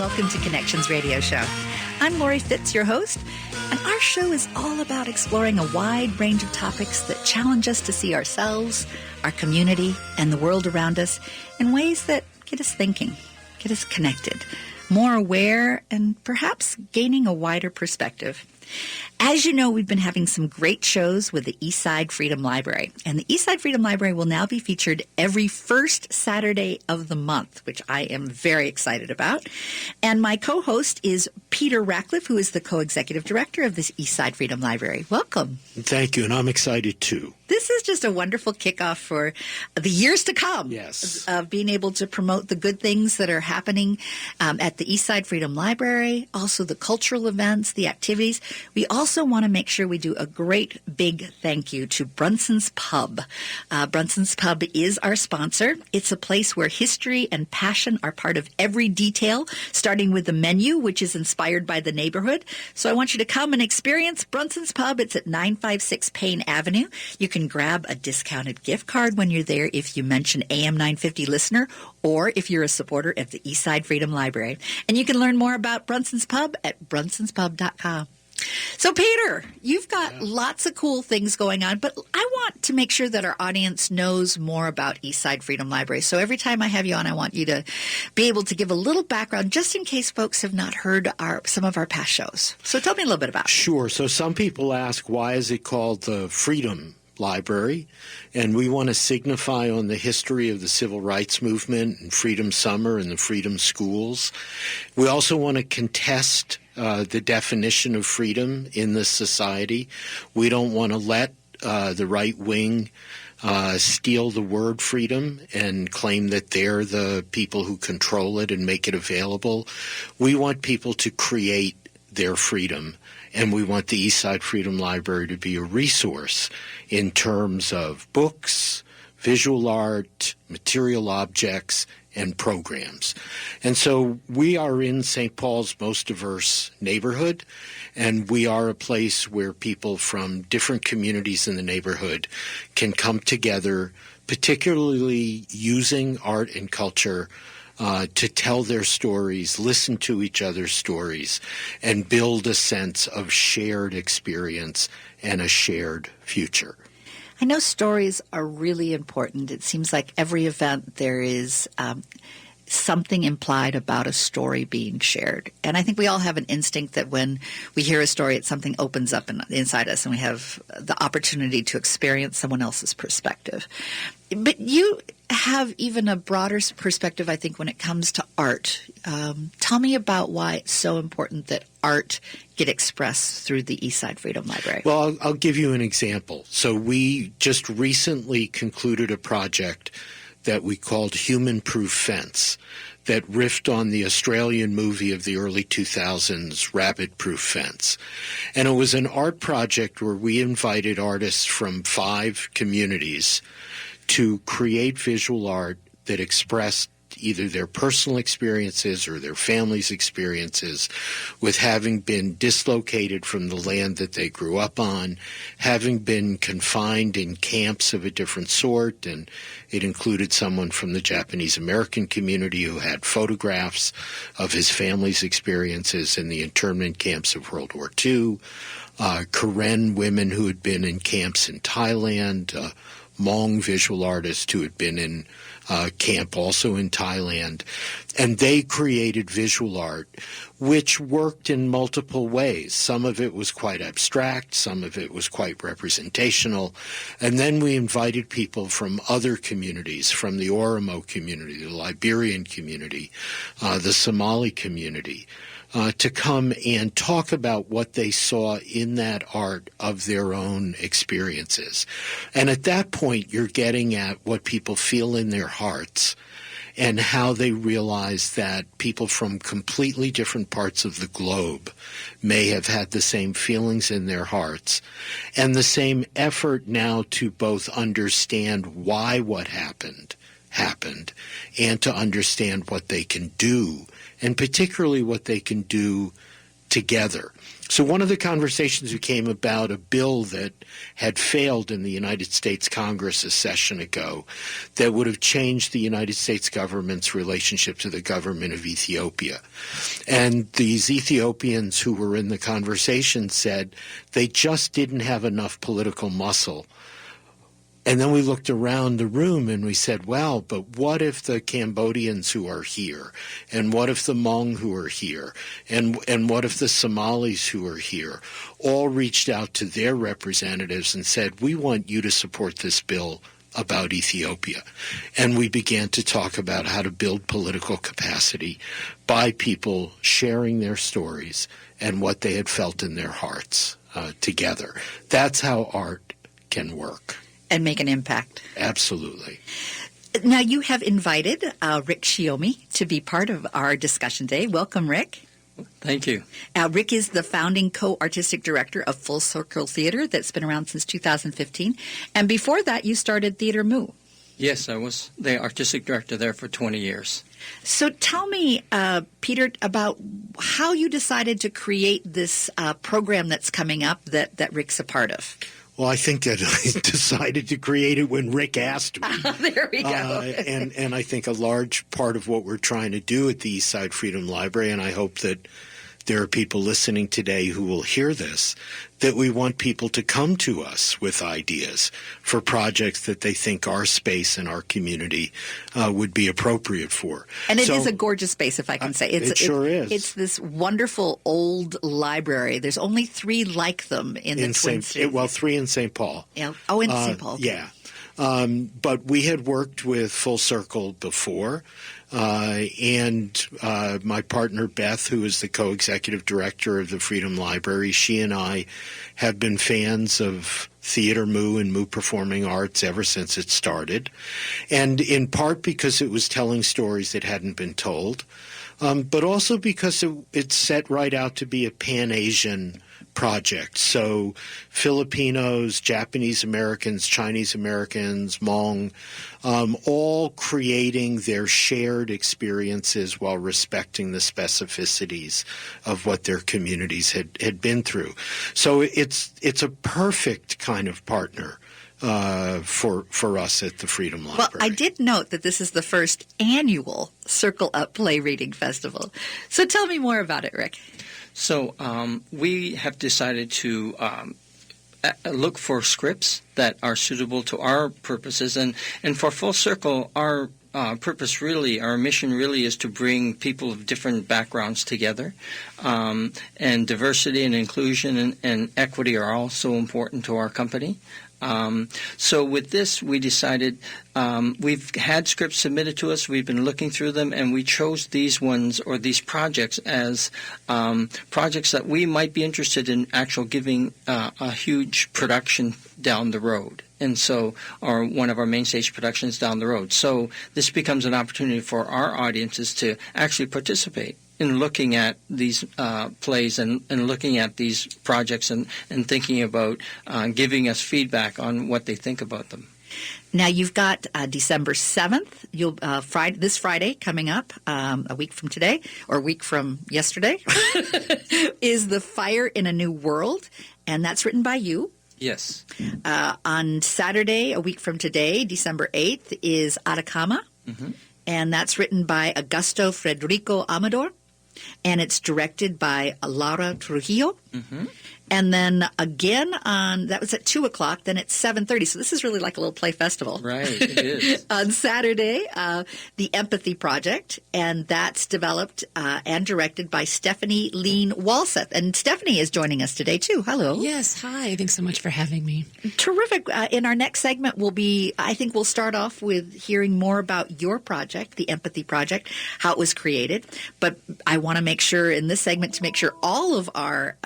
welcome to Connections Radio Show. I'm Lori Fitz, your host, and our show is all about exploring a wide range of topics that challenge us to see ourselves, our community, and the world around us in ways that get us thinking, get us connected, more aware, and perhaps gaining a wider perspective. As you know, we've been having some great shows with the Eastside Freedom Library, and the Eastside Freedom Library will now be featured every first Saturday of the month, which I am very excited about. And my co-host is Peter Ratcliffe, who is the co-executive director of this Eastside Freedom Library. Welcome. Thank you, and I'm excited too. This is just a wonderful kickoff for the years to come. Yes. Of being able to promote the good things that are happening at the Eastside Freedom Library, also the cultural events, the activities. We also want to make sure we do a great big thank you to Brunson's Pub. Brunson's Pub is our sponsor. It's a place where history and passion are part of every detail, starting with the menu, which is inspired by the neighborhood. So I want you to come and experience Brunson's Pub. It's at 956 Payne Avenue. You can grab a discounted gift card when you're there if you mention AM 950 listener or if you're a supporter of the Eastside Freedom Library. And you can learn more about Brunson's Pub at brunsonspub.com. So, Peter, you've got lots of cool things going on, but I want to make sure that our audience knows more about Eastside Freedom Library. So every time I have you on, I want you to be able to give a little background just in case folks have not heard some of our past shows. So tell me a little bit about it. Sure. So some people ask, why is it called the Freedom Library? And we want to signify on the history of the civil rights movement and Freedom Summer and the Freedom Schools. We also want to contest the definition of freedom in this society. We don't want to let the right wing steal the word freedom and claim that they're the people who control it and make it available. We want people to create their freedom, and we want the Eastside Freedom Library to be a resource in terms of books, visual art, material objects, and programs. And so we are in St. Paul's most diverse neighborhood, and we are a place where people from different communities in the neighborhood can come together, particularly using art and culture to tell their stories, listen to each other's stories, and build a sense of shared experience and a shared future. I know stories are really important. It seems like every event there is something implied about a story being shared. And I think we all have an instinct that when we hear a story, something opens up inside us and we have the opportunity to experience someone else's perspective. But you have even a broader perspective, I think, when it comes to art. Tell me about why it's so important that art get expressed through the Eastside Freedom Library. Well, I'll give you an example. So we just recently concluded a project that we called Human Proof Fence that riffed on the Australian movie of the early 2000s, Rabbit Proof Fence. And it was an art project where we invited artists from 5 communities to create visual art that expressed either their personal experiences or their family's experiences with having been dislocated from the land that they grew up on, having been confined in camps of a different sort, and it included someone from the Japanese American community who had photographs of his family's experiences in the internment camps of World War II, Karen women who had been in camps in Thailand, Hmong visual artist who had been in camp also in Thailand, and they created visual art which worked in multiple ways. Some of it was quite abstract, some of it was quite representational, and then we invited people from other communities, from the Oromo community, the Liberian community, the Somali community, to come and talk about what they saw in that art of their own experiences. And at that point, you're getting at what people feel in their hearts and how they realize that people from completely different parts of the globe may have had the same feelings in their hearts and the same effort now to both understand why what happened and to understand what they can do, and particularly what they can do together. So one of the conversations became about a bill that had failed in the United States Congress a session ago that would have changed the United States government's relationship to the government of Ethiopia. And these Ethiopians who were in the conversation said they just didn't have enough political muscle. And then we looked around the room and we said, well, but what if the Cambodians who are here, and what if the Hmong who are here, and what if the Somalis who are here all reached out to their representatives and said, we want you to support this bill about Ethiopia. And we began to talk about how to build political capacity by people sharing their stories and what they had felt in their hearts together. That's how art can work. And make an impact. Absolutely. Now, you have invited Rick Shiomi to be part of our discussion today. Welcome, Rick. Thank you. Rick is the founding co-artistic director of Full Circle Theater that's been around since 2015. And before that, you started Theater Mu. Yes, I was the artistic director there for 20 years. So tell me, Peter, about how you decided to create this program that's coming up that Rick's a part of. Well, I think that I decided to create it when Rick asked me. There we go. And I think a large part of what we're trying to do at the Eastside Freedom Library, and I hope that there are people listening today who will hear this, that we want people to come to us with ideas for projects that they think our space and our community would be appropriate for. And it is a gorgeous space, if I can say. It sure is. It's this wonderful old library. There's only 3 like them in the Twin Cities. Well, 3 in St. Paul. Yeah. Oh, in St. Paul. Yeah. But we had worked with Full Circle before, and my partner Beth, who is the co-executive director of the Freedom Library, she and I have been fans of Theater Mu and Mu Performing Arts ever since it started, and in part because it was telling stories that hadn't been told, but also because it set right out to be a Pan-Asian project. So Filipinos, Japanese Americans, Chinese Americans, Hmong, all creating their shared experiences while respecting the specificities of what their communities had been through. So it's a perfect kind of partner for us at the Freedom Library. Well, I did note that this is the first annual Circle Up Play Reading Festival. So tell me more about it, Rick. So we have decided to look for scripts that are suitable to our purposes. And for Full Circle, our purpose really, our mission really is to bring people of different backgrounds together. And diversity and inclusion and equity are also important to our company. So with this, we decided we've had scripts submitted to us. We've been looking through them, and we chose these ones or these projects as projects that we might be interested in actual giving a huge production down the road. And so, or one of our main stage productions down the road. So this becomes an opportunity for our audiences to actually participate in looking at these plays and looking at these projects and thinking about giving us feedback on what they think about them. Now, you've got December 7th, this Friday coming up, a week from today, or a week from yesterday, is The Fire in a New World, and that's written by you. Yes. On Saturday, a week from today, December 8th, is Atacama, and that's written by Augusto Federico Amador, and it's directed by Laura Trujillo. And then again that was at 2 o'clock, then it's 7:30. So this is really like a little play festival. Right, it is. On Saturday, The Empathy Project, and that's developed and directed by Stephanie Lean Walseth. And Stephanie is joining us today, too. Hello. Yes, hi. Thanks so much for having me. Terrific. In our next segment, I think we'll start off with hearing more about your project, The Empathy Project, how it was created. But I want to make sure in this segment to make sure all of our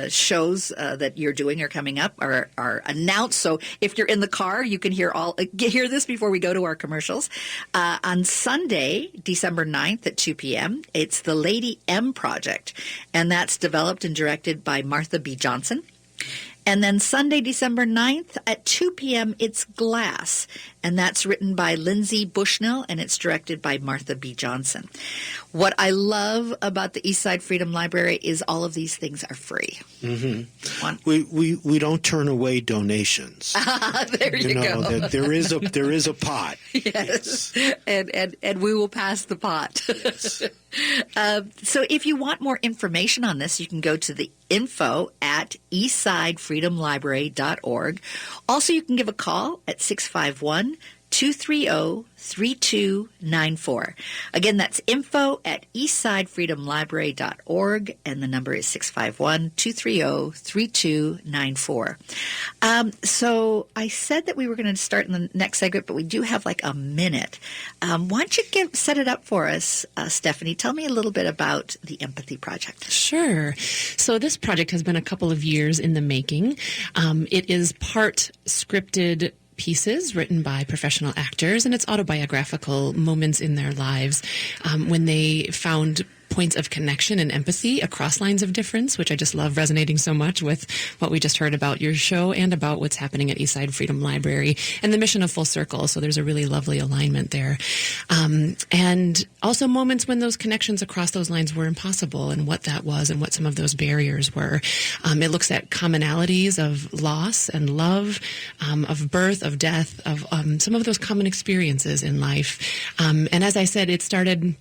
shows that you're doing are coming up are announced. So if you're in the car, you can hear this before we go to our commercials. On Sunday, December 9th at 2 p.m., it's the Lady M Project, and that's developed and directed by Martha B. Johnson. And then Sunday, December 9th at 2 p.m., it's Glass. And that's written by Lindsay Bushnell, and it's directed by Martha B. Johnson. What I love about the Eastside Freedom Library is all of these things are free. Mm-hmm. We don't turn away donations. There you go. That there is a pot. Yes. And we will pass the pot. Yes. So if you want more information on this, you can go to the info at eastsidefreedomlibrary.org. Also, you can give a call at 651-230-3294. Again, that's info at eastsidefreedomlibrary.org, and the number is 651-230-3294. So I said that we were going to start in the next segment, but we do have like a minute. Why don't you set it up for us, Stephanie? Tell me a little bit about the Empathy Project. Sure. So this project has been a couple of years in the making. It is part scripted pieces written by professional actors, and it's autobiographical moments in their lives when they found points of connection and empathy across lines of difference, which I just love resonating so much with what we just heard about your show and about what's happening at Eastside Freedom Library and the mission of Full Circle. So there's a really lovely alignment there. And also moments when those connections across those lines were impossible and what that was and what some of those barriers were. It looks at commonalities of loss and love, of birth, of death, of some of those common experiences in life. And as I said, it started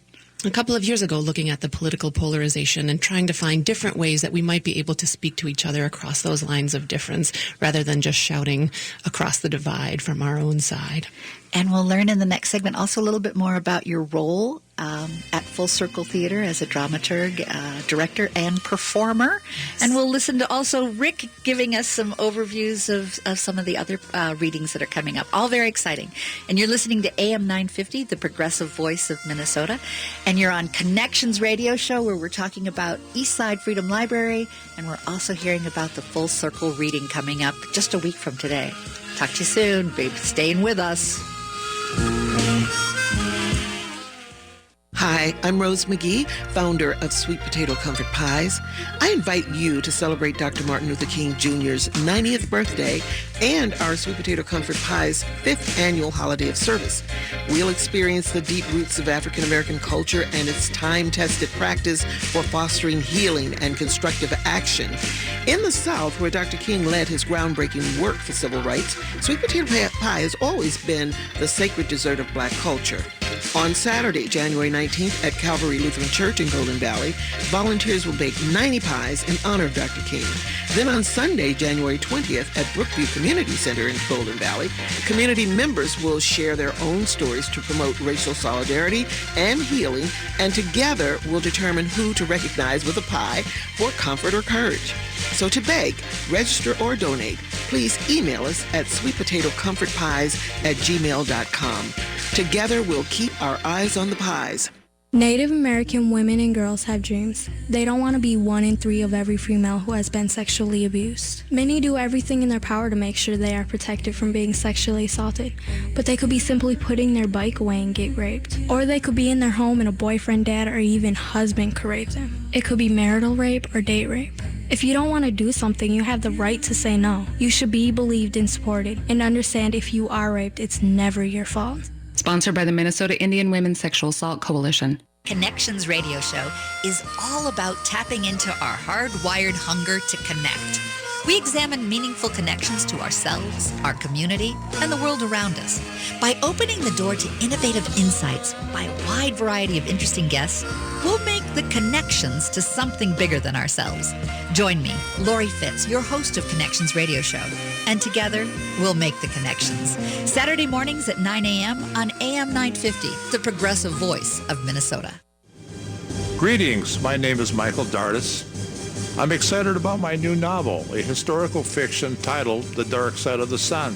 a couple of years ago looking at the political polarization and trying to find different ways that we might be able to speak to each other across those lines of difference rather than just shouting across the divide from our own side. And we'll learn in the next segment also a little bit more about your role at Full Circle Theater as a dramaturg, director, and performer. And we'll listen to also Rick giving us some overviews of some of the other readings that are coming up. All very exciting. And you're listening to AM 950, the progressive voice of Minnesota. And you're on Connections Radio Show, where we're talking about Eastside Freedom Library. And we're also hearing about the Full Circle reading coming up just a week from today. Talk to you soon. Be staying with us. Hi, I'm Rose McGee, founder of Sweet Potato Comfort Pies. I invite you to celebrate Dr. Martin Luther King Jr.'s 90th birthday and our Sweet Potato Comfort Pies 5th annual holiday of service. We'll experience the deep roots of African American culture and its time-tested practice for fostering healing and constructive action. In the South, where Dr. King led his groundbreaking work for civil rights, sweet potato pie has always been the sacred dessert of Black culture. On Saturday, January 19th at Calvary Lutheran Church in Golden Valley, volunteers will bake 90 pies in honor of Dr. King. Then on Sunday, January 20th at Brookview Community Center in Golden Valley, community members will share their own stories to promote racial solidarity and healing, and together we'll determine who to recognize with a pie for comfort or courage. So to bake, register, or donate, please email us at sweetpotatocomfortpies@gmail.com. Together, we'll keep our eyes on the pies. Native American women and girls have dreams. They don't want to be 1 in 3 of every female who has been sexually abused. Many do everything in their power to make sure they are protected from being sexually assaulted, but they could be simply putting their bike away and get raped. Or they could be in their home and a boyfriend, dad, or even husband could rape them. It could be marital rape or date rape. If you don't want to do something, you have the right to say no. You should be believed and supported, and understand if you are raped, it's never your fault. Sponsored by the Minnesota Indian Women's Sexual Assault Coalition. Connections Radio Show is all about tapping into our hardwired hunger to connect. We examine meaningful connections to ourselves, our community, and the world around us. By opening the door to innovative insights by a wide variety of interesting guests, we'll make the connections to something bigger than ourselves. Join me, Lori Fitz, your host of Connections Radio Show, and together we'll make the connections. Saturday mornings at 9 a.m. on AM 950, the progressive voice of Minnesota. Greetings, my name is Michael Dardis. I'm excited about my new novel, a historical fiction titled The Dark Side of the Sun.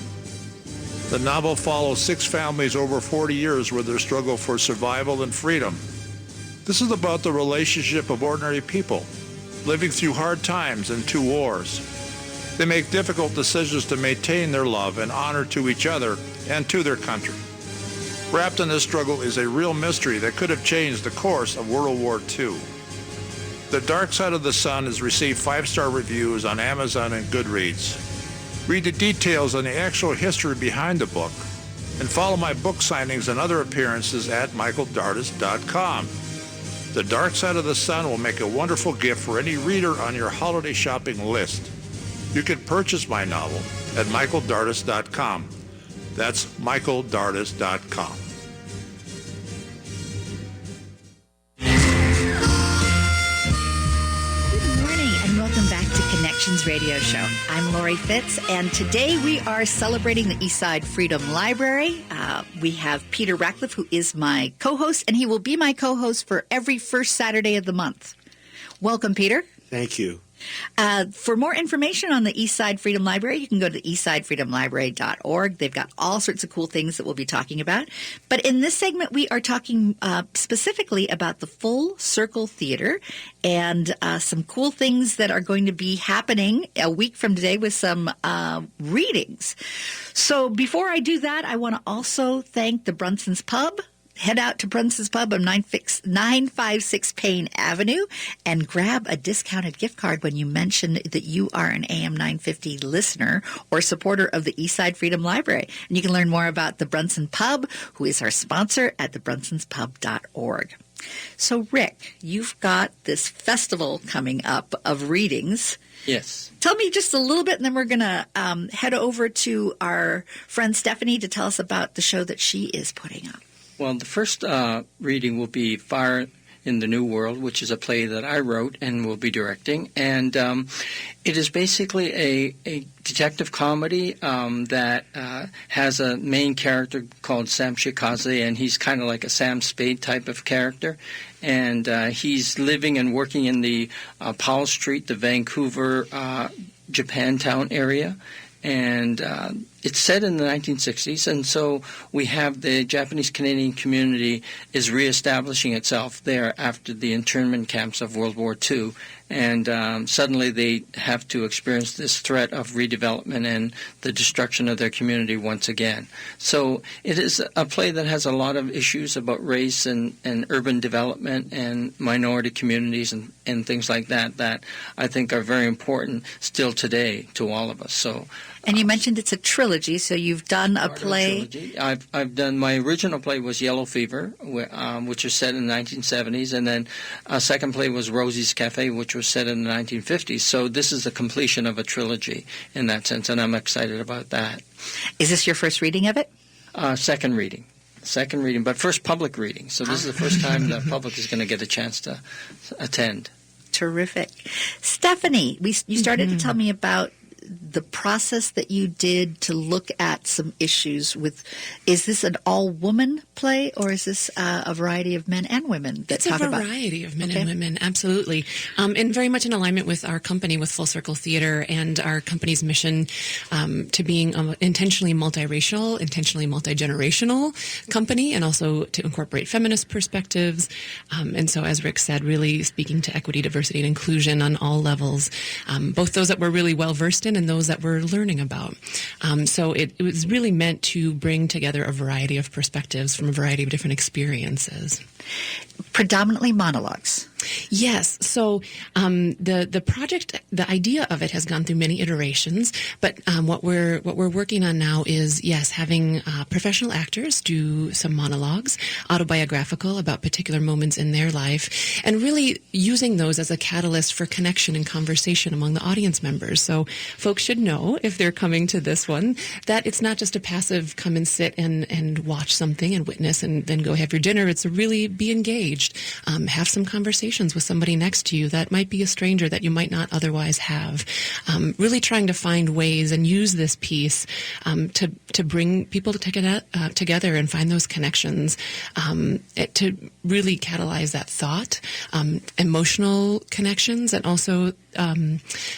The novel follows 6 families over 40 years with their struggle for survival and freedom. This is about the relationship of ordinary people living through hard times and 2 wars. They make difficult decisions to maintain their love and honor to each other and to their country. Wrapped in this struggle is a real mystery that could have changed the course of World War II. The Dark Side of the Sun has received 5-star reviews on Amazon and Goodreads. Read the details on the actual history behind the book, and follow my book signings and other appearances at michaeldardis.com. The Dark Side of the Sun will make a wonderful gift for any reader on your holiday shopping list. You can purchase my novel at michaeldardis.com. That's michaeldardis.com. Good morning and welcome back to Connections Radio Show. I'm Lori Fitz, and today we are celebrating the Eastside Freedom Library. We have Peter Ratcliffe, who is my co-host, and he will be my co-host for every first Saturday of the month. Welcome, Peter. Thank you. For more information on the Eastside Freedom Library, you can go to eastsidefreedomlibrary.org. They've got all sorts of cool things that we'll be talking about. But in this segment, we are talking specifically about the Full Circle Theater and some cool things that are going to be happening a week from today with some readings. So before I do that, I want to also thank the Brunson's Pub. Head out to Brunson's Pub on 956 Payne Avenue and grab a discounted gift card when you mention that you are an AM 950 listener or supporter of the Eastside Freedom Library. And you can learn more about the Brunson Pub, who is our sponsor, at thebrunsonspub.org. So, Rick, you've got this festival coming up of readings. Yes. Tell me just a little bit, and then we're going to head over to our friend Stephanie to tell us about the show that she is putting on. Well, the first reading will be Fire in the New World, which is a play that I wrote and will be directing. And it is basically a detective comedy that has a main character called Sam Shikaze, and he's kind of like a Sam Spade type of character. And he's living and working in the Powell Street, the Vancouver, Japantown area. And it's set in the 1960s, and so we have the Japanese-Canadian community is reestablishing itself there after the internment camps of World War II. And suddenly they have to experience this threat of redevelopment and the destruction of their community once again. So it is a play that has a lot of issues about race and urban development and minority communities and things like that I think are very important still today to all of us. So. And you mentioned it's a trilogy, so you've done a play. I've done, my original play was Yellow Fever, which was set in the 1970s, and then a second play was Rosie's Cafe, which was set in the 1950s. So this is the completion of a trilogy in that sense, and I'm excited about that. Is this your first reading of it? Second reading, but first public reading. So this is the first time the public is going to get a chance to attend. Terrific. Stephanie, you started to tell me about the process that you did to look at some issues with, is this an all-woman play, or is this a variety of men and women that talk about? It's a variety of men and women, absolutely. And very much in alignment with our company, with Full Circle Theater, and our company's mission to being intentionally multiracial, intentionally multi-generational company, and also to incorporate feminist perspectives. And so, as Rick said, really speaking to equity, diversity, and inclusion on all levels, both those that we're really well-versed in and those that we're learning about. So it was really meant to bring together a variety of perspectives from a variety of different experiences. Predominantly monologues. Yes. So the project, the idea of it has gone through many iterations, but what we're working on now is, yes, having professional actors do some monologues, autobiographical about particular moments in their life, and really using those as a catalyst for connection and conversation among the audience members. So folks should know, if they're coming to this one, that it's not just a passive come and sit and watch something and witness and then go have your dinner. It's a really be engaged, have some conversations with somebody next to you that might be a stranger that you might not otherwise have. Really trying to find ways and use this piece to bring people together and find those connections, to really catalyze that thought, emotional connections, and also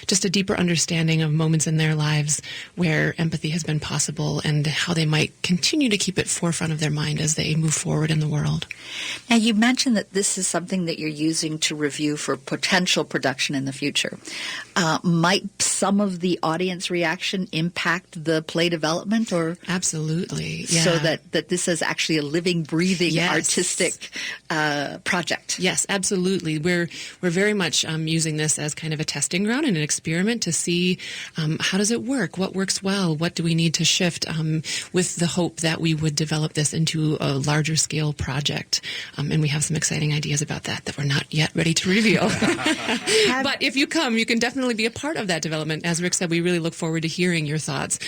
just a deeper understanding of moments in their lives where empathy has been possible and how they might continue to keep it forefront of their mind as they move forward in the world. Now, you mentioned that this is something that you're using to review for potential production in the future. Might some of the audience reaction impact the play development, or Absolutely, yeah. so that this is actually a living, breathing, Yes. artistic project? Yes, absolutely. We're very much using this as kind of a testing ground and an experiment to see how does it work, what works well, what do we need to shift, with the hope that we would develop this into a larger scale project. And we have some exciting ideas about that we're not yet ready to reveal. But if you come, you can definitely be a part of that development. As Rick said, we really look forward to hearing your thoughts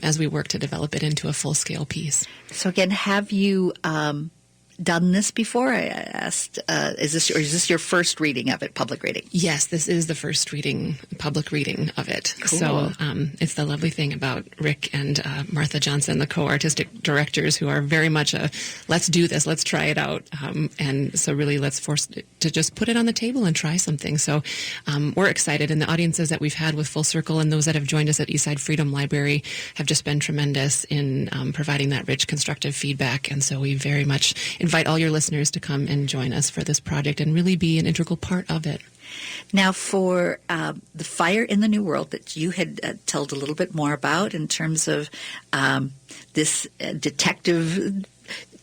as we work to develop it into a full scale piece. So again, have you done this before? I asked, is this your first reading of it, public reading? Yes, this is the first public reading of it. Cool. So it's the lovely thing about Rick and Martha Johnson, the co-artistic directors, who are very much let's do this, let's try it out. And so really let's force it to just put it on the table and try something. So we're excited. And the audiences that we've had with Full Circle and those that have joined us at Eastside Freedom Library have just been tremendous in providing that rich, constructive feedback. And so we very much invite all your listeners to come and join us for this project and really be an integral part of it. Now, for the Fire in the New World that you had told a little bit more about in terms of this detective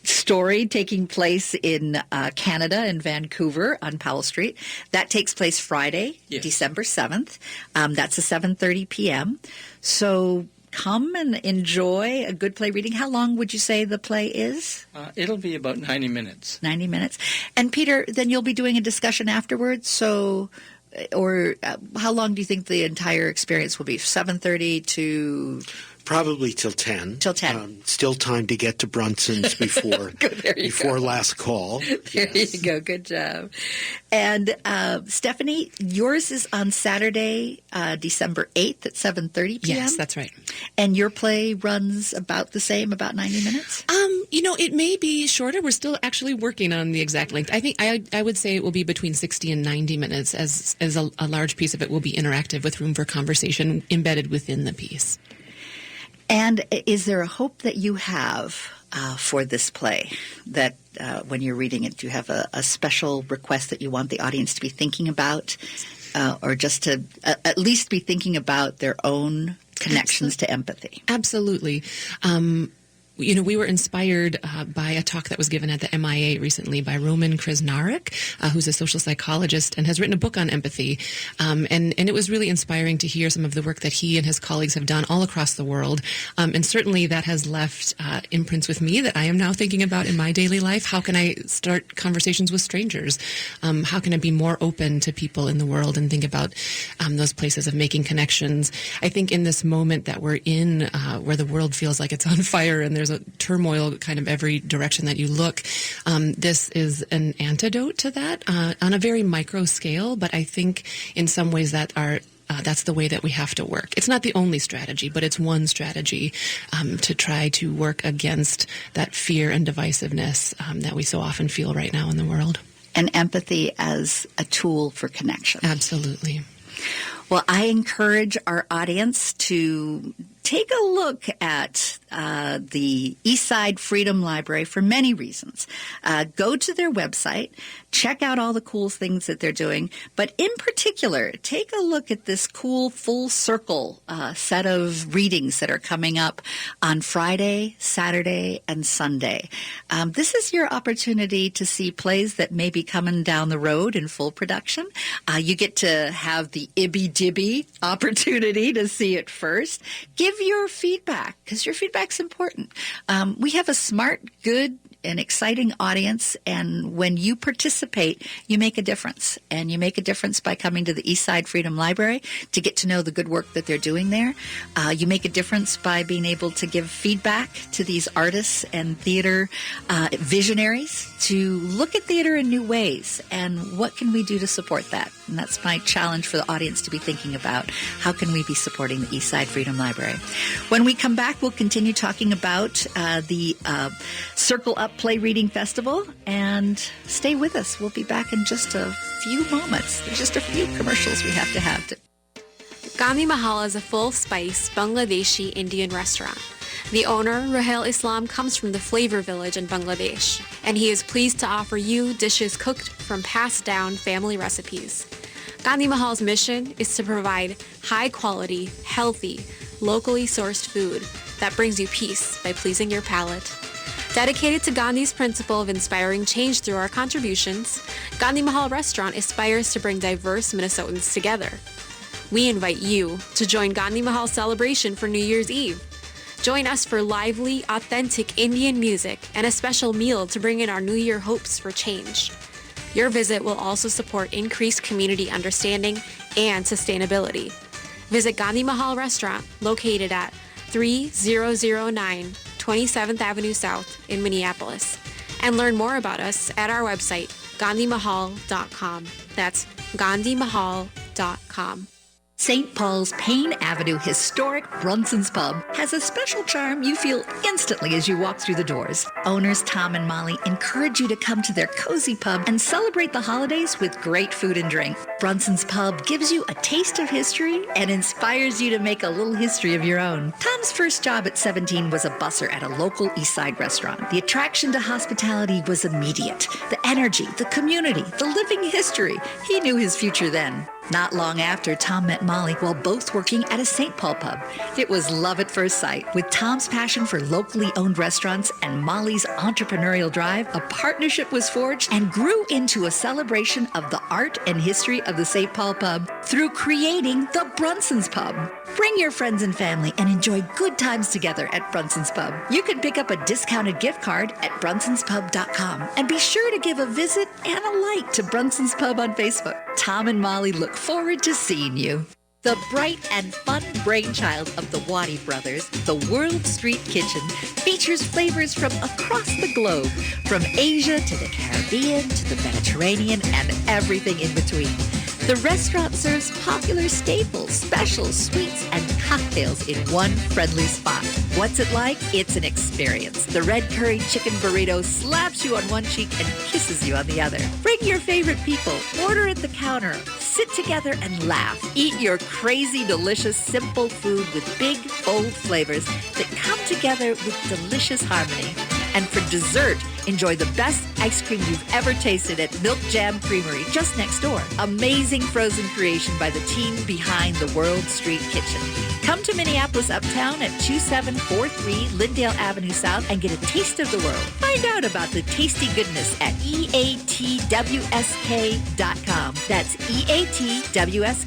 story taking place in Canada, in Vancouver on Powell Street. That takes place Friday, Yes. December 7th. That's at 7:30 p.m. So come and enjoy a good play reading. How long would you say the play is? It'll be about 90 minutes. 90 minutes. And Peter, then you'll be doing a discussion afterwards. So, or how long do you think the entire experience will be? 7:30 to... Probably till 10. Till 10. Still time to get to Brunson's before There last call. There Yes. you go. Good job. And Stephanie, yours is on Saturday, December 8th at 7:30 p.m.? Yes, that's right. And your play runs about the same, about 90 minutes? It may be shorter. We're still actually working on the exact length. I think I would say it will be between 60 and 90 minutes, as a large piece of it will be interactive with room for conversation embedded within the piece. And is there a hope that you have for this play, that when you're reading it, do you have a special request that you want the audience to be thinking about, or just to at least be thinking about their own connections to empathy? Absolutely. We were inspired by a talk that was given at the MIA recently by Roman Krznaric, who's a social psychologist and has written a book on empathy. And it was really inspiring to hear some of the work that he and his colleagues have done all across the world. And certainly that has left imprints with me that I am now thinking about in my daily life. How can I start conversations with strangers? How can I be more open to people in the world and think about those places of making connections? I think in this moment that we're in, where the world feels like it's on fire and there's a turmoil kind of every direction that you look. This is an antidote to that on a very micro scale, but I think in some ways that that's the way that we have to work. It's not the only strategy, but it's one strategy to try to work against that fear and divisiveness that we so often feel right now in the world. And empathy as a tool for connection. Absolutely. Well, I encourage our audience to take a look at the Eastside Freedom Library for many reasons. Go to their website, check out all the cool things that they're doing, but in particular, take a look at this cool full circle set of readings that are coming up on Friday, Saturday, and Sunday. This is your opportunity to see plays that may be coming down the road in full production. You get to have the ibby-dibby opportunity to see it first. Give your feedback, because your feedback's important. We have a smart, good, an exciting audience, and when you participate, you make a difference. And you make a difference by coming to the Eastside Freedom Library to get to know the good work that they're doing there. You make a difference by being able to give feedback to these artists and theater visionaries to look at theater in new ways. And what can we do to support that? And that's my challenge for the audience to be thinking about. How can we be supporting the Eastside Freedom Library? When we come back, we'll continue talking about the Circle Up Up Play Reading Festival, and stay with us. We'll be back in just a few moments. There's just a few commercials we have to have. Gandhi Mahal is a full-spice Bangladeshi Indian restaurant. The owner, Rahel Islam, comes from the Flavor Village in Bangladesh, and he is pleased to offer you dishes cooked from passed-down family recipes. Gandhi Mahal's mission is to provide high-quality, healthy, locally sourced food that brings you peace by pleasing your palate. Dedicated to Gandhi's principle of inspiring change through our contributions, Gandhi Mahal Restaurant aspires to bring diverse Minnesotans together. We invite you to join Gandhi Mahal's celebration for New Year's Eve. Join us for lively, authentic Indian music and a special meal to bring in our New Year hopes for change. Your visit will also support increased community understanding and sustainability. Visit Gandhi Mahal Restaurant, located at 3009 27th Avenue South in Minneapolis, and learn more about us at our website, gandhimahal.com. That's gandhimahal.com. St. Paul's Payne Avenue historic Brunson's Pub has a special charm you feel instantly as you walk through the doors. Owners Tom and Molly encourage you to come to their cozy pub and celebrate the holidays with great food and drink. Brunson's Pub gives you a taste of history and inspires you to make a little history of your own. Tom's first job at 17 was a busser at a local East Side restaurant. The attraction to hospitality was immediate. The energy, the community, the living history. He knew his future then. Not long after, Tom met Molly while both working at a St. Paul pub. It was love at first sight. With Tom's passion for locally owned restaurants and Molly's entrepreneurial drive, a partnership was forged and grew into a celebration of the art and history of the St. Paul pub through creating the Brunson's Pub. Bring your friends and family and enjoy good times together at Brunson's Pub. You can pick up a discounted gift card at brunsonspub.com, and be sure to give a visit and a like to Brunson's Pub on Facebook. Tom and Molly look forward to seeing you. The bright and fun brainchild of the Waddy brothers, the World Street Kitchen, features flavors from across the globe, from Asia to the Caribbean to the Mediterranean and everything in between. The restaurant serves popular staples, specials, sweets, and cocktails in one friendly spot. What's it like? It's an experience. The red curry chicken burrito slaps you on one cheek and kisses you on the other. Bring your favorite people, order at the counter, sit together and laugh. Eat your crazy, delicious, simple food with big, bold flavors that come together with delicious harmony. And for dessert, enjoy the best ice cream you've ever tasted at Milk Jam Creamery just next door. Amazing frozen creation by the team behind the World Street Kitchen. Come to Minneapolis Uptown at 2743 Lindale Avenue South and get a taste of the world. Find out about the tasty goodness at EATWSK.com. That's EATWSK.com.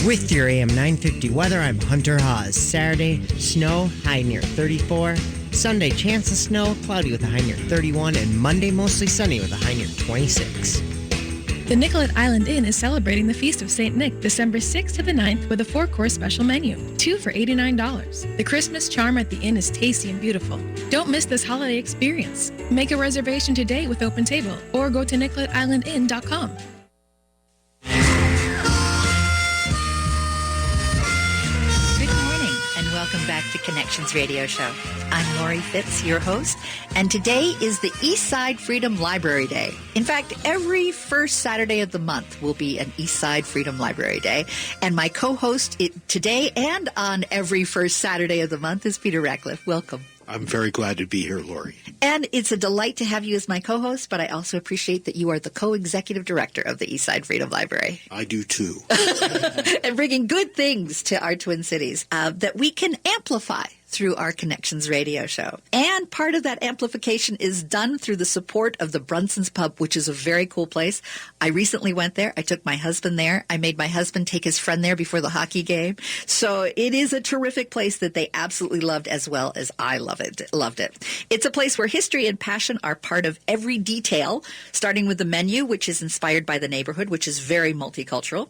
With your AM 950 weather, I'm Hunter Haas. Saturday, snow, high near 34. Sunday, chance of snow, cloudy with a high near 31. And Monday, mostly sunny with a high near 26. The Nicollet Island Inn is celebrating the Feast of St. Nick December 6th to the 9th with a 4-course special menu. 2 for $89. The Christmas charm at the inn is tasty and beautiful. Don't miss this holiday experience. Make a reservation today with Open Table or go to NicolletIslandInn.com. Welcome back to Connections Radio Show. I'm Lori Fitz, your host, and today is the East Side Freedom Library Day. In fact, every first Saturday of the month will be an East Side Freedom Library Day, and my co-host today and on every first Saturday of the month is Peter Ratcliffe. Welcome. I'm very glad to be here, Lori. And it's a delight to have you as my co-host, but I also appreciate that you are the co-executive director of the East Side Freedom Library. I do too. And bringing good things to our Twin Cities that we can amplify through our Connections radio show. And part of that amplification is done through the support of the Brunson's Pub, which is a very cool place. I recently went there. I took my husband there. I made my husband take his friend there before the hockey game. So it is a terrific place that they absolutely loved as well as I loved it. It's a place where history and passion are part of every detail, starting with the menu, which is inspired by the neighborhood, which is very multicultural.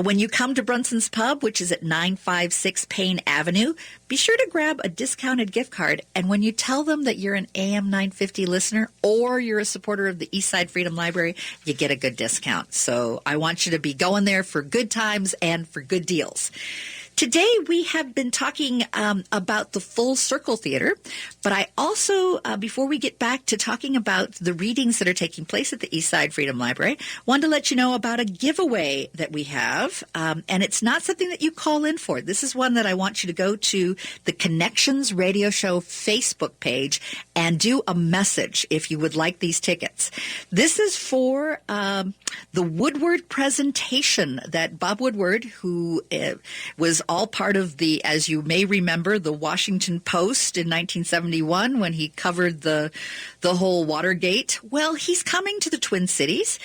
When you come to Brunson's Pub, which is at 956 Payne Avenue, be sure to grab a discounted gift card. And when you tell them that you're an AM 950 listener or you're a supporter of the East Side Freedom Library, you get a good discount. So I want you to be going there for good times and for good deals. Today we have been talking about the Full Circle Theater, but I also, before we get back to talking about the readings that are taking place at the Eastside Freedom Library, wanted to let you know about a giveaway that we have, and it's not something that you call in for. This is one that I want you to go to the Connections Radio Show Facebook page and do a message if you would like these tickets. This is for the Woodward presentation that Bob Woodward, who was all part of the, as you may remember, the Washington Post in 1971 when he covered the whole Watergate. Well, he's coming to the Twin Cities,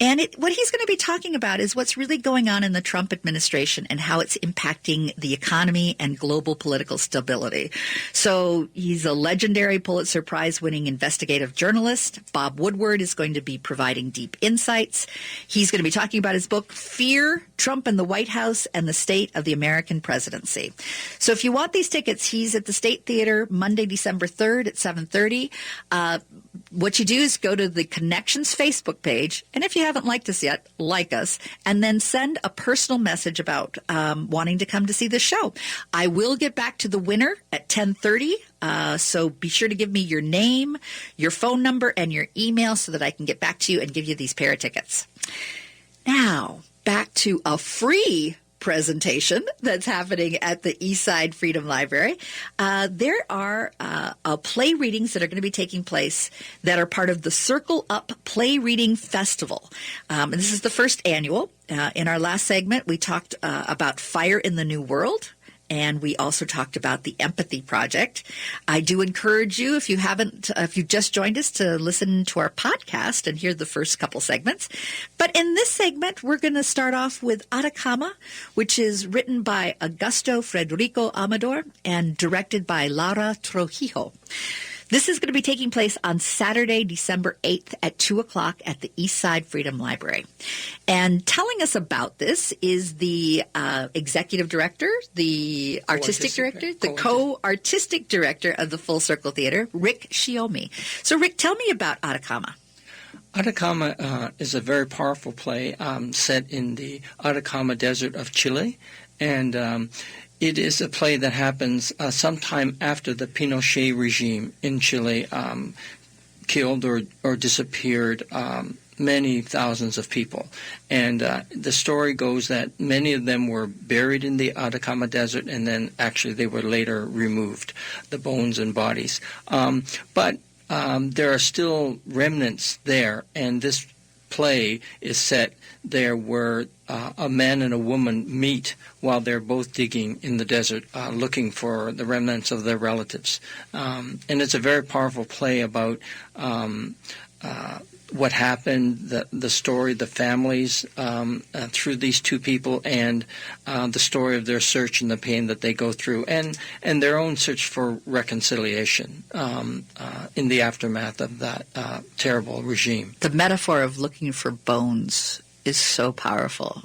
and what he's going to be talking about is what's really going on in the Trump administration and how it's impacting the economy and global political stability. So he's a legendary Pulitzer Prize-winning investigative journalist. Bob Woodward is going to be providing deep insights. He's going to be talking about his book, Fear, Trump and the White House and the State of the American Presidency. So if you want these tickets, he's at the State Theater Monday, December 3rd at 7:30. What you do is go to the Connections Facebook page, and if you haven't liked us yet, like us, and then send a personal message about wanting to come to see the show. I will get back to the winner at 10:30. So be sure to give me your name, your phone number, and your email so that I can get back to you and give you these pair of tickets. Now, back to a free presentation that's happening at the Eastside Freedom Library. There are play readings that are going to be taking place that are part of the Circle Up Play Reading Festival. And this is the first annual. In our last segment, we talked about Fire in the New World. And we also talked about the Empathy Project. I do encourage you, if you've just joined us, to listen to our podcast and hear the first couple segments. But in this segment, we're going to start off with Atacama, which is written by Augusto Frederico Amador and directed by Laura Trujillo. This is going to be taking place on Saturday, December 8th at 2 o'clock at the Eastside Freedom Library. And telling us about this is the executive director, the artistic director, the co-artistic director of the Full Circle Theater, Rick Shiomi. So, Rick, tell me about Atacama. Atacama is a very powerful play set in the Atacama Desert of Chile. And it is a play that happens sometime after the Pinochet regime in Chile killed or disappeared many thousands of people. And the story goes that many of them were buried in the Atacama Desert, and then actually they were later removed, the bones and bodies. But there are still remnants there, and this play is set there where a man and a woman meet while they're both digging in the desert looking for the remnants of their relatives. And it's a very powerful play about what happened, the story, the families through these two people, and the story of their search and the pain that they go through, and their own search for reconciliation in the aftermath of that terrible regime. The metaphor of looking for bones is so powerful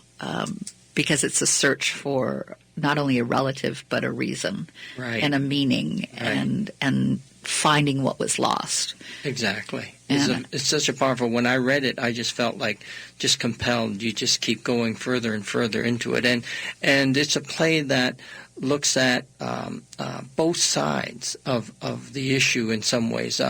because it's a search for not only a relative but a reason and a meaning and finding what was lost. Exactly. It's such a powerful. When I read it, I just felt like just compelled. You just keep going further and further into it, and it's a play that looks at both sides of the issue in some ways,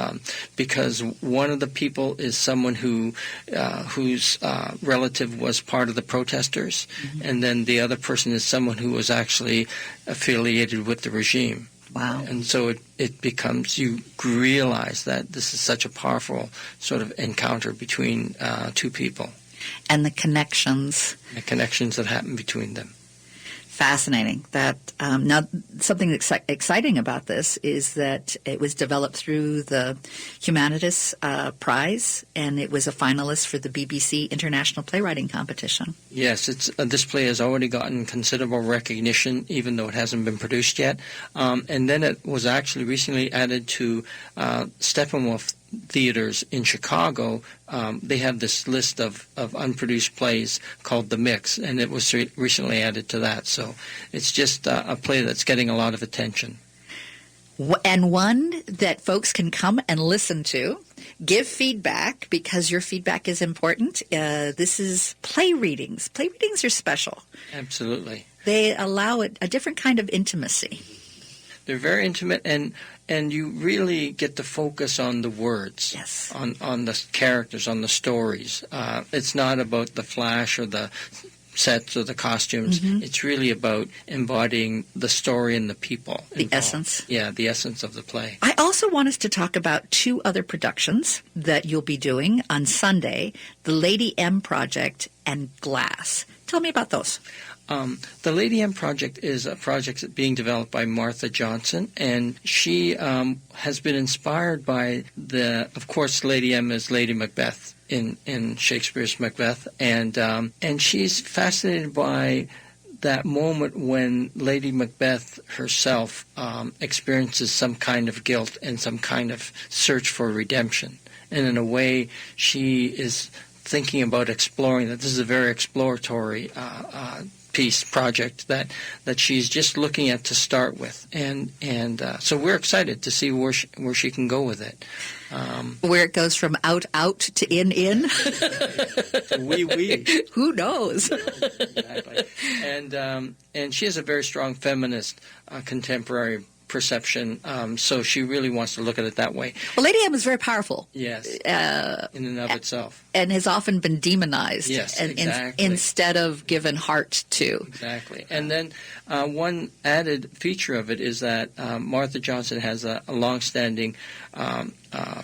because one of the people is someone whose relative was part of the protesters, and then the other person is someone who was actually affiliated with the regime. Wow. And so it becomes, you realize that this is such a powerful sort of encounter between two people. And the connections. The connections that happen between them. Fascinating. That now something exciting about this is that it was developed through the Humanitas Prize, and it was a finalist for the BBC International Playwriting Competition. Yes, this play has already gotten considerable recognition, even though it hasn't been produced yet. And then it was actually recently added to Steppenwolf theaters in Chicago. They have this list of unproduced plays called The Mix, and it was recently added to that. So it's just a play that's getting a lot of attention. And one that folks can come and listen to. Give feedback because your feedback is important. This is play readings. Play readings are special. Absolutely. They allow a different kind of intimacy. They're very intimate, and you really get to focus on the words, yes, on the characters, on the stories. It's not about the flash or the sets or the costumes. Mm-hmm. It's really about embodying the story and the people. The involved. essence. Yeah, the essence of the play. I also want us to talk about two other productions that you'll be doing on Sunday, the Lady M Project and Glass. Tell me about those. The Lady M Project is a project being developed by Martha Johnson, and she has been inspired by of course, Lady M is Lady Macbeth in Shakespeare's Macbeth, and she's fascinated by that moment when Lady Macbeth herself experiences some kind of guilt and some kind of search for redemption. And in a way, she is thinking about exploring that. This is a very exploratory project that she's just looking at to start with, and so we're excited to see where she can go with it. Where it goes from out to in. We. Who knows? Exactly. And she has a very strong feminist contemporary perception, so she really wants to look at it that way. Well, Lady M is very powerful. Yes, in and of itself. And has often been demonized. Yes, and exactly. Instead of given heart to. Exactly. And then one added feature of it is that Martha Johnson has a long-standing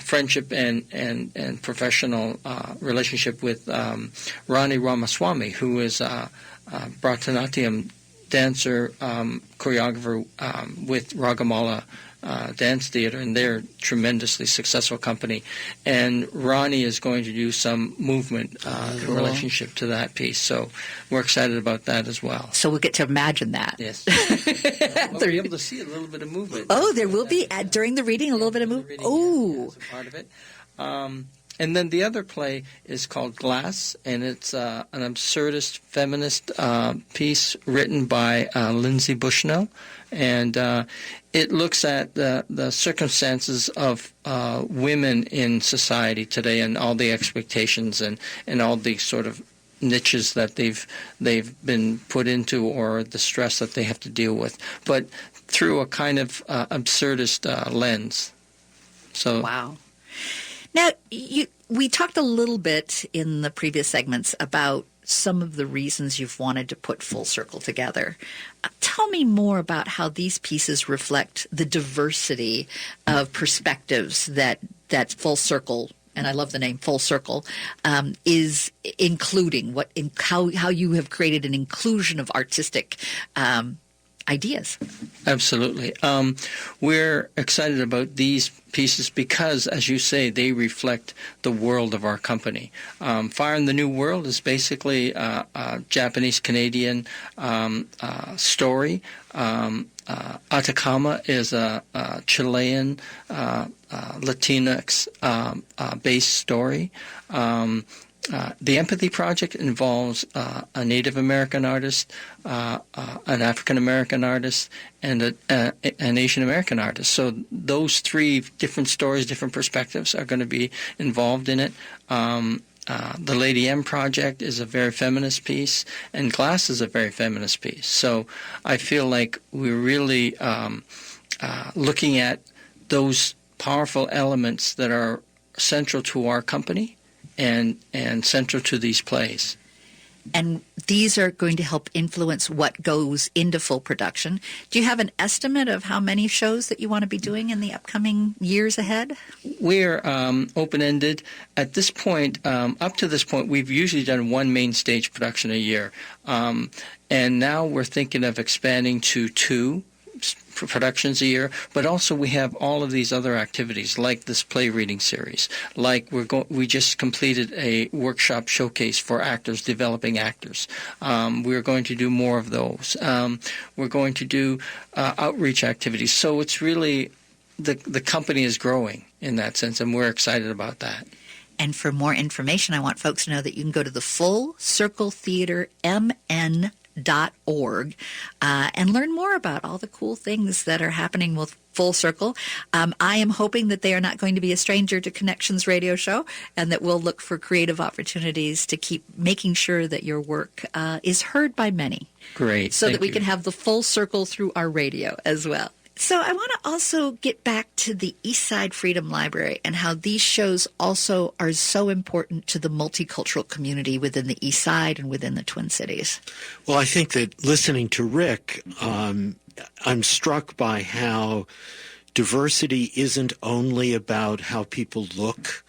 friendship and professional relationship with Rani Ramaswamy, who is Bharatanatyam dancer, choreographer with Ragamala Dance Theater, and they're a tremendously successful company. And Ronnie is going to do some movement in relationship to that piece. So we're excited about that as well. So we'll get to imagine that. Yes. We'll be able to see a little bit of movement. Oh, there will be, during the reading, a little bit of movement. Oh. As a part of it. And then the other play is called Glass, and it's an absurdist feminist piece written by Lindsay Bushnell. And it looks at the circumstances of women in society today and all the expectations and all the sort of niches that they've been put into, or the stress that they have to deal with, but through a kind of absurdist lens. So wow. Now, we talked a little bit in the previous segments about some of the reasons you've wanted to put Full Circle together. Tell me more about how these pieces reflect the diversity of perspectives that Full Circle, and I love the name Full Circle, is including. How you have created an inclusion of artistic ideas. Absolutely. We're excited about these pieces because, as you say, they reflect the world of our company. Fire in the New World is basically a Japanese-Canadian story. Atacama is a Chilean Latinx-based story. The Empathy Project involves a Native American artist, an African American artist, and an Asian American artist. So those three different stories, different perspectives are going to be involved in it. The Lady M Project is a very feminist piece, and Glass is a very feminist piece. So I feel like we're really looking at those powerful elements that are central to our company and central to these plays. And these are going to help influence what goes into full production. Do you have an estimate of how many shows that you want to be doing in the upcoming years ahead? We're open-ended. At this point, up to this point, we've usually done one main stage production a year. And now we're thinking of expanding to 2 productions a year, but also we have all of these other activities like this play reading series. Like we just completed a workshop showcase for actors, developing actors. We're going to do more of those. We're going to do outreach activities. So it's really the company is growing in that sense, and we're excited about that. And for more information, I want folks to know that you can go to the Full Circle Theater MN.org and learn more about all the cool things that are happening with full circle. I am hoping that they are not going to be a stranger to Connections Radio Show, and that we'll look for creative opportunities to keep making sure that your work is heard by many. Great. So Thank that we you. can have the full circle through our radio as well. So I want to also get back to the Eastside Freedom Library and how these shows also are so important to the multicultural community within the Eastside and within the Twin Cities. Well, I think that listening to Rick, I'm struck by how diversity isn't only about how people look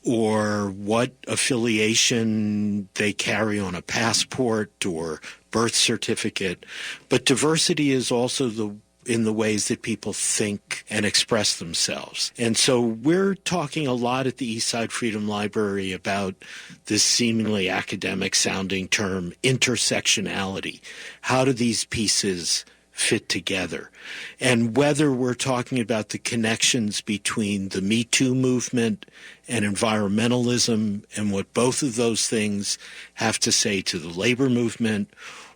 or what affiliation they carry on a passport or birth certificate, but diversity is also in the ways that people think and express themselves. And so we're talking a lot at the Eastside Freedom Library about this seemingly academic-sounding term, intersectionality. How do these pieces fit together? And whether we're talking about the connections between the Me Too movement and environmentalism and what both of those things have to say to the labor movement,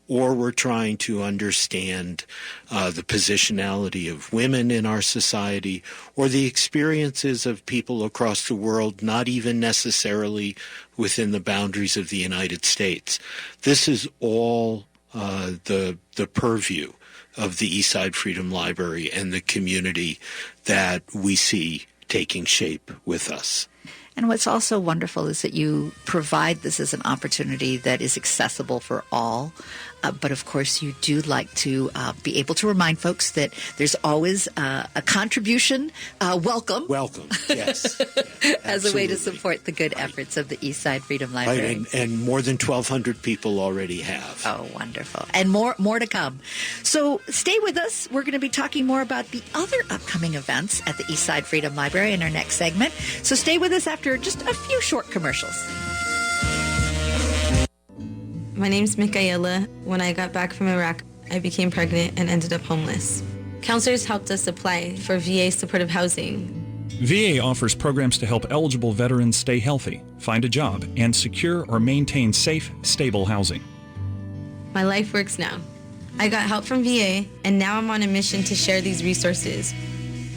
or we're trying to understand the positionality of women in our society, or the experiences of people across the world, not even necessarily within the boundaries of the United States. This is all the purview of the Eastside Freedom Library and the community that we see taking shape with us. And what's also wonderful is that you provide this as an opportunity that is accessible for all. But of course, you do like to be able to remind folks that there's always a contribution welcome. Welcome, yes. As a way to Absolutely. support the good efforts of the Eastside Freedom Library. Right, and more than 1,200 people already have. Oh, wonderful. And more to come. So stay with us. We're going to be talking more about the other upcoming events at the Eastside Freedom Library in our next segment. So stay with us after just a few short commercials. My name's Michaela. When I got back from Iraq, I became pregnant and ended up homeless. Counselors helped us apply for VA supportive housing. VA offers programs to help eligible veterans stay healthy, find a job, and secure or maintain safe, stable housing. My life works now. I got help from VA, and now I'm on a mission to share these resources.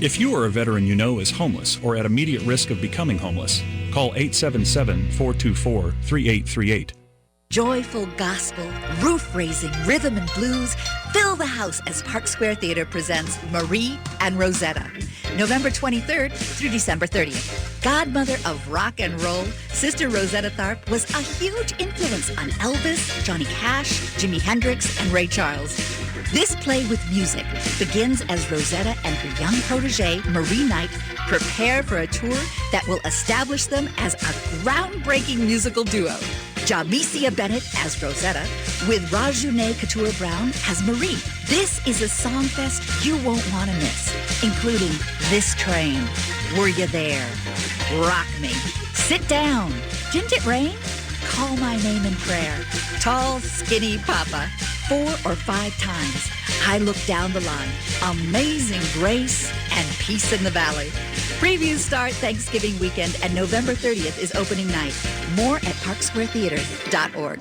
If you or a veteran you know is homeless or at immediate risk of becoming homeless, call 877-424-3838. Joyful gospel, roof-raising rhythm and blues fill the house as Park Square Theater presents Marie and Rosetta, November 23rd through December 30th. Godmother of rock and roll, Sister Rosetta Tharpe was a huge influence on Elvis, Johnny Cash, Jimi Hendrix, and Ray Charles. This play with music begins as Rosetta and her young protege, Marie Knight, prepare for a tour that will establish them as a groundbreaking musical duo. Jamicia Bennett as Rosetta, with Rajune Katura-Brown as Marie. This is a song fest you won't want to miss, including This Train, Were You There, Rock Me, Sit Down, Didn't It Rain, Call My Name in Prayer, Tall Skinny Papa, 4 or 5 times, I Look Down the Line, Amazing Grace, and Peace in the Valley. Previews start Thanksgiving weekend, and November 30th is opening night. More at parksquaretheater.org.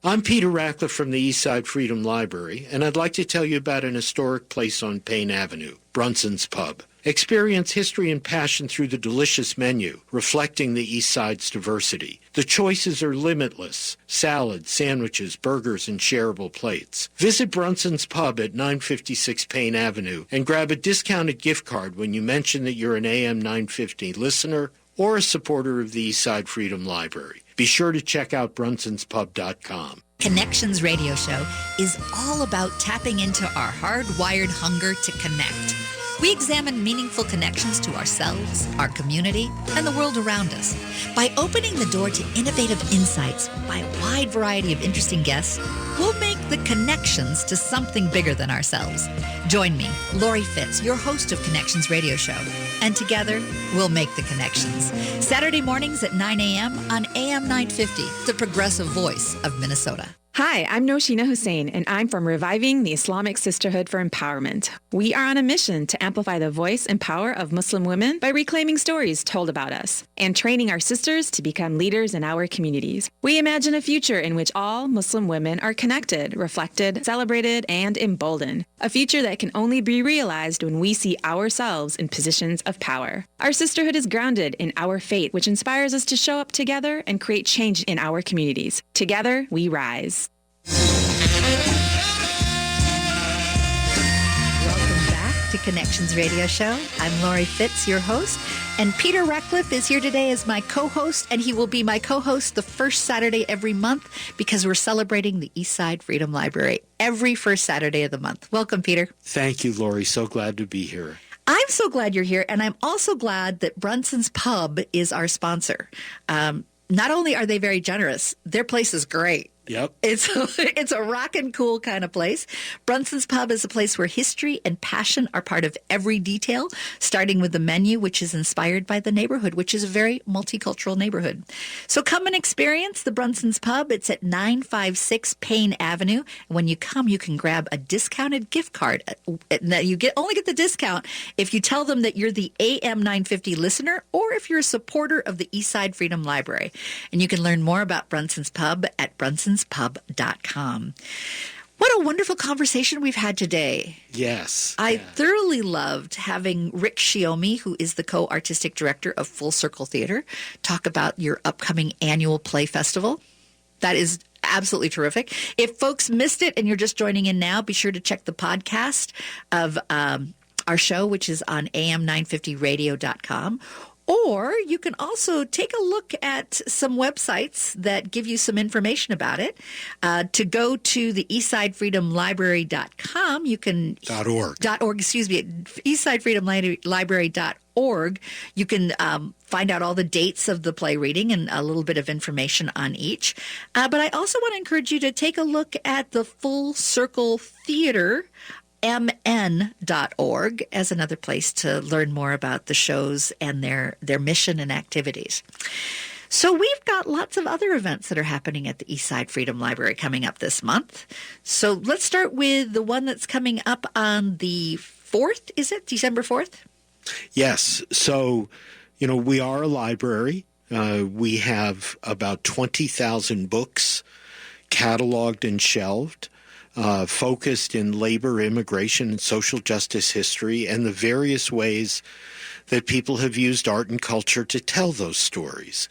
I'm Peter Ratcliffe from the Eastside Freedom Library, and I'd like to tell you about an historic place on Payne Avenue, Brunson's Pub. Experience history and passion through the delicious menu, reflecting the East Side's diversity. The choices are limitless: salads, sandwiches, burgers, and shareable plates. Visit Brunson's Pub at 956 Payne Avenue and grab a discounted gift card when you mention that you're an AM 950 listener or a supporter of the Eastside Freedom Library. Be sure to check out brunsonspub.com. Connections Radio Show is all about tapping into our hardwired hunger to connect. We examine meaningful connections to ourselves, our community, and the world around us. By opening the door to innovative insights by a wide variety of interesting guests, we'll make the connections to something bigger than ourselves. Join me, Lori Fitz, your host of Connections Radio Show, and together we'll make the connections. Saturday mornings at 9 a.m. on AM 950, the progressive voice of Minnesota. Hi, I'm Noshina Hussein, and I'm from Reviving the Islamic Sisterhood for Empowerment. We are on a mission to amplify the voice and power of Muslim women by reclaiming stories told about us and training our sisters to become leaders in our communities. We imagine a future in which all Muslim women are connected, reflected, celebrated, and emboldened. A future that can only be realized when we see ourselves in positions of power. Our sisterhood is grounded in our faith, which inspires us to show up together and create change in our communities. Together, we rise. Welcome back to Connections Radio Show. I'm Lori Fitz, your host, and Peter Ratcliffe is here today as my co-host, and he will be my co-host the first Saturday every month because we're celebrating the Eastside Freedom Library every first Saturday of the month. Welcome, Peter. Thank you, Lori. So glad to be here. I'm so glad you're here, and I'm also glad that Brunson's Pub is our sponsor. Not only are they very generous, their place is great. Yep. It's a rockin' cool kind of place. Brunson's Pub is a place where history and passion are part of every detail, starting with the menu, which is inspired by the neighborhood, which is a very multicultural neighborhood. So come and experience the Brunson's Pub. It's at 956 Payne Avenue. When you come, you can grab a discounted gift card. Now, you only get the discount if you tell them that you're the AM 950 listener or if you're a supporter of the Eastside Freedom Library. And you can learn more about Brunson's Pub at brunsonspub.com. What a wonderful conversation we've had today. Yes. I thoroughly loved having Rick Shiomi, who is the co-artistic director of Full Circle Theater, talk about your upcoming annual play festival. That is absolutely terrific. If folks missed it and you're just joining in now, be sure to check the podcast of our show, which is on am950radio.com. Or you can also take a look at some websites that give you some information about it. To go to the eastsidefreedomlibrary.com, you can... .org, eastsidefreedomlibrary.org. You can find out all the dates of the play reading and a little bit of information on each. But I also want to encourage you to take a look at the Full Circle Theater mn.org as another place to learn more about the shows and their mission and activities. So we've got lots of other events that are happening at the Eastside Freedom Library coming up this month. So let's start with the one that's coming up on the 4th, is it? December 4th? Yes. So, we are a library. We have about 20,000 books cataloged and shelved. Focused in labor, immigration, and social justice history, and the various ways that people have used art and culture to tell those stories.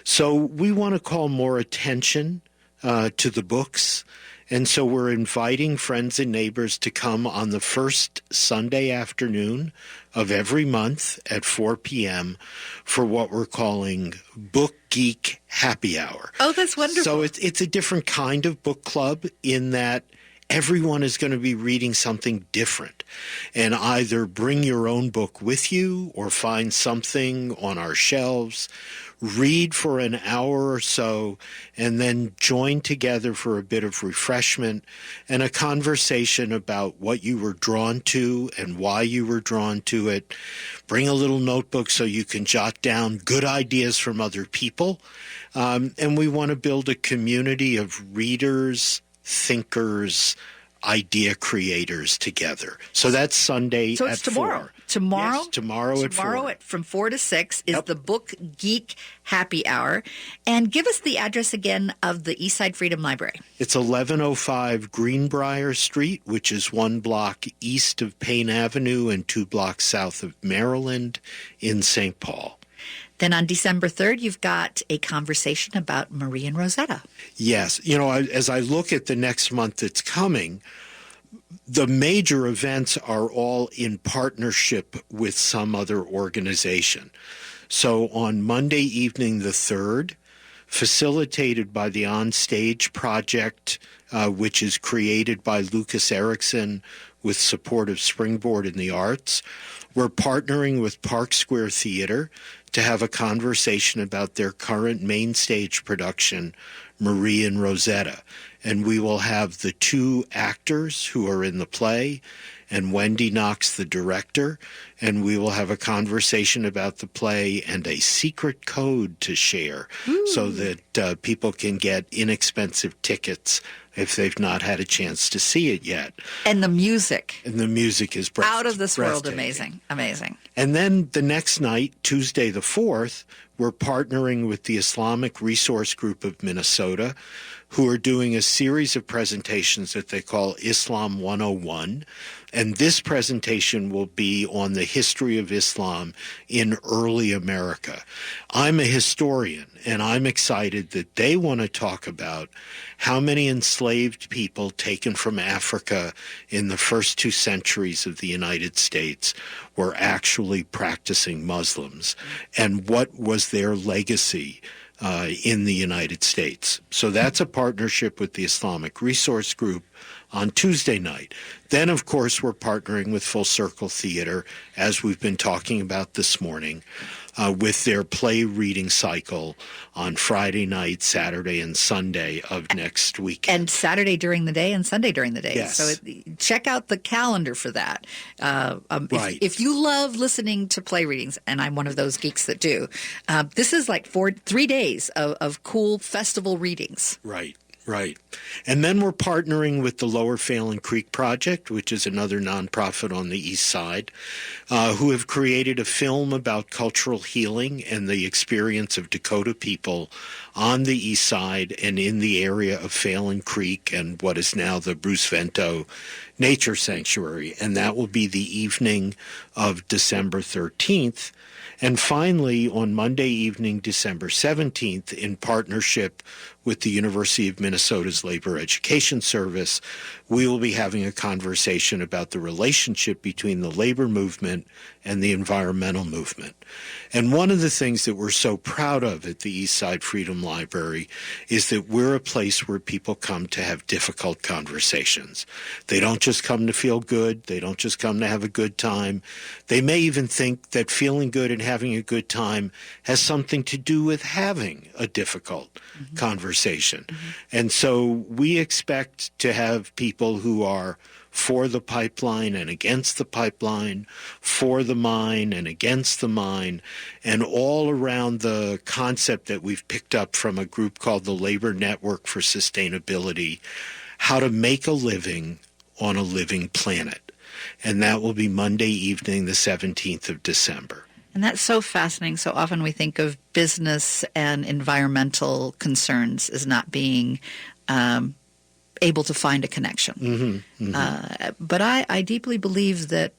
So we want to call more attention to the books, and so we're inviting friends and neighbors to come on the first Sunday afternoon of every month at 4 p.m. for what we're calling Book Geek Happy Hour. Oh, that's wonderful. So it's a different kind of book club in that everyone is going to be reading something different, and either bring your own book with you or find something on our shelves, read for an hour or so, and then join together for a bit of refreshment and a conversation about what you were drawn to and why you were drawn to it. Bring a little notebook so you can jot down good ideas from other people. And we want to build a community of readers, thinkers, idea creators together. So that's Sunday so at it's tomorrow. 4. Tomorrow? Yes, tomorrow at 4. Tomorrow from 4 to 6 is the Book Geek Happy Hour. And give us the address again of the Eastside Freedom Library. It's 1105 Greenbrier Street, which is 1 block east of Payne Avenue and 2 blocks south of Maryland in St. Paul. Then on December 3rd, you've got a conversation about Marie and Rosetta. Yes. As I look at the next month that's coming, the major events are all in partnership with some other organization. So on Monday evening the 3rd, facilitated by the On Stage Project, which is created by Lucas Erickson with support of Springboard in the Arts, we're partnering with Park Square Theater to have a conversation about their current main stage production, Marie and Rosetta. And we will have the 2 actors who are in the play and Wendy Knox, the director, and we will have a conversation about the play and a secret code to share so that people can get inexpensive tickets if they've not had a chance to see it yet. And the music. And the music is Out of this world, breathtaking. amazing. And then the next night, Tuesday the 4th, we're partnering with the Islamic Resource Group of Minnesota, who are doing a series of presentations that they call Islam 101. And this presentation will be on the history of Islam in early America. I'm a historian, and I'm excited that they want to talk about how many enslaved people taken from Africa in the first 2 centuries of the United States were actually practicing Muslims, and what was their legacy in the United States. So that's a partnership with the Islamic Resource Group on Tuesday night. Then, of course, we're partnering with Full Circle Theater, as we've been talking about this morning, with their play reading cycle on Friday night, Saturday, and Sunday of next week. And Saturday during the day and Sunday during the day. Yes. So check out the calendar for that. Right. If you love listening to play readings, and I'm one of those geeks that do, this is like 3 days of cool festival readings. Right. Right. And then we're partnering with the Lower Phelan Creek Project, which is another nonprofit on the East Side, who have created a film about cultural healing and the experience of Dakota people on the East Side and in the area of Phelan Creek and what is now the Bruce Vento Nature Sanctuary. And that will be the evening of December 13th. And finally, on Monday evening, December 17th, in partnership with the University of Minnesota's Labor Education Service, we will be having a conversation about the relationship between the labor movement and the environmental movement. And one of the things that we're so proud of at the Eastside Freedom Library is that we're a place where people come to have difficult conversations. They don't just come to feel good. They don't just come to have a good time. They may even think that feeling good and having a good time has something to do with having a difficult conversation. And so we expect to have people who are for the pipeline and against the pipeline, for the mine and against the mine, and all around the concept that we've picked up from a group called the Labor Network for Sustainability, how to make a living on a living planet. And that will be Monday evening, the 17th of December. And that's so fascinating. So often we think of business and environmental concerns as not being able to find a connection. But I deeply believe that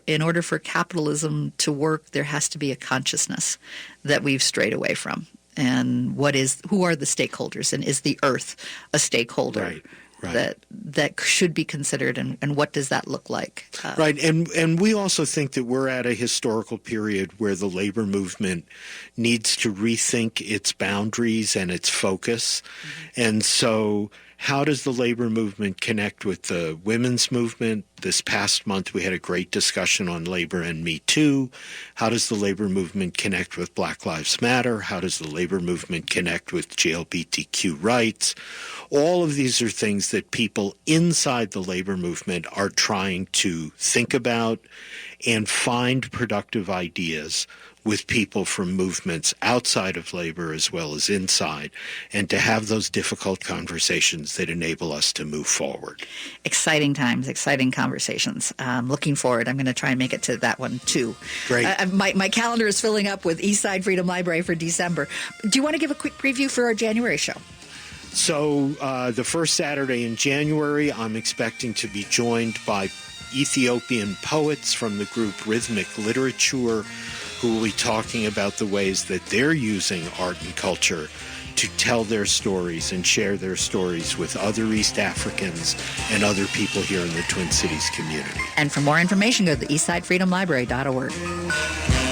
in order for capitalism to work, there has to be a consciousness that we've strayed away from. And who are the stakeholders? And is the earth a stakeholder? Right. That should be considered, and what does that look like? Right, and we also think that we're at a historical period where the labor movement needs to rethink its boundaries and its focus. And so how does the labor movement connect with the women's movement? This past month we had a great discussion on labor and Me Too. How does the labor movement connect with Black Lives Matter? How does the labor movement connect with GLBTQ rights? All of these are things that people inside the labor movement are trying to think about and find productive ideas with people from movements outside of labor as well as inside, and to have those difficult conversations that enable us to move forward. Exciting times, exciting conversations. Looking forward. I'm going to try and make it to that one too. Great. My calendar is filling up with Eastside Freedom Library for December. Do you want to give a quick preview for our January show? So the first Saturday in January, I'm expecting to be joined by Ethiopian poets from the group Rhythmic Literature, who will be talking about the ways that they're using art and culture to tell their stories and share their stories with other East Africans and other people here in the Twin Cities community. And for more information, go to the eastsidefreedomlibrary.org.